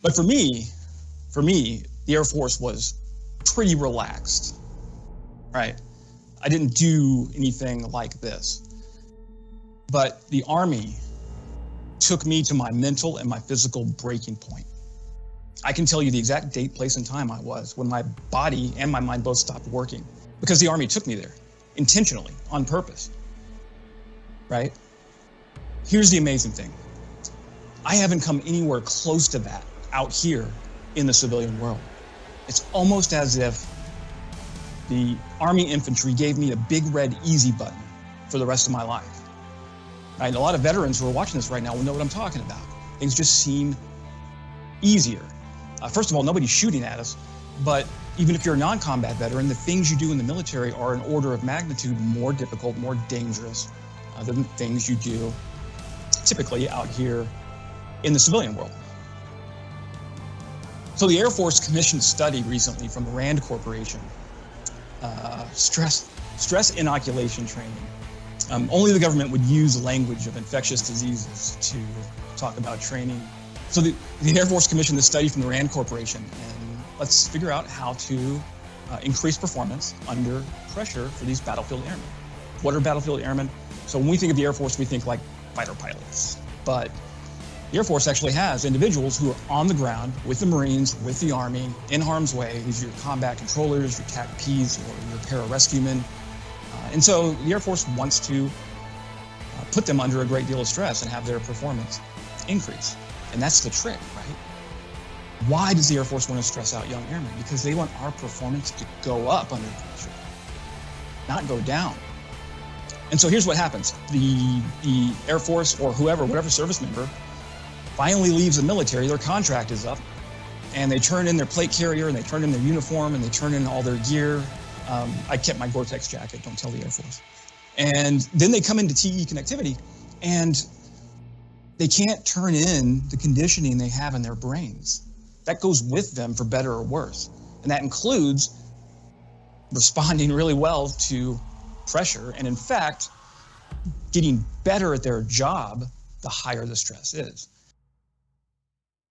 But for me, the Air Force was pretty relaxed, right? I didn't do anything like this. But the Army took me to my mental and my physical breaking point. I can tell you the exact date, place, and time I was when my body and my mind both stopped working because the Army took me there intentionally, on purpose, right? Here's the amazing thing. I haven't come anywhere close to that out here in the civilian world. It's almost as if the Army infantry gave me a big red easy button for the rest of my life. Right? A lot of veterans who are watching this right now will know what I'm talking about. Things just seem easier. First of all, nobody's shooting at us, but even if you're a non-combat veteran, the things you do in the military are an order of magnitude more difficult, more dangerous than things you do typically out here in the civilian world. So the Air Force commissioned a study recently from the RAND Corporation, stress inoculation training. Only the government would use the language of infectious diseases to talk about training. So the Air Force commissioned this study from the RAND Corporation, and let's figure out how to increase performance under pressure for these battlefield airmen. What are battlefield airmen? So when we think of the Air Force, we think like fighter pilots, but the Air Force actually has individuals who are on the ground with the Marines, with the Army, in harm's way. These are your combat controllers, your TACPs, or your pararescuemen. And so the Air Force wants to put them under a great deal of stress and have their performance increase. And that's the trick, right? Why does the Air Force want to stress out young airmen? Because they want our performance to go up under pressure, not go down. And so here's what happens. The Air Force or whatever service member finally leaves the military, their contract is up, and they turn in their plate carrier, and they turn in their uniform, and they turn in all their gear. I kept my Gore-Tex jacket, don't tell the Air Force. And then they come into TE connectivity, and they can't turn in the conditioning they have in their brains. That goes with them for better or worse. And that includes responding really well to pressure, and in fact, getting better at their job the higher the stress is.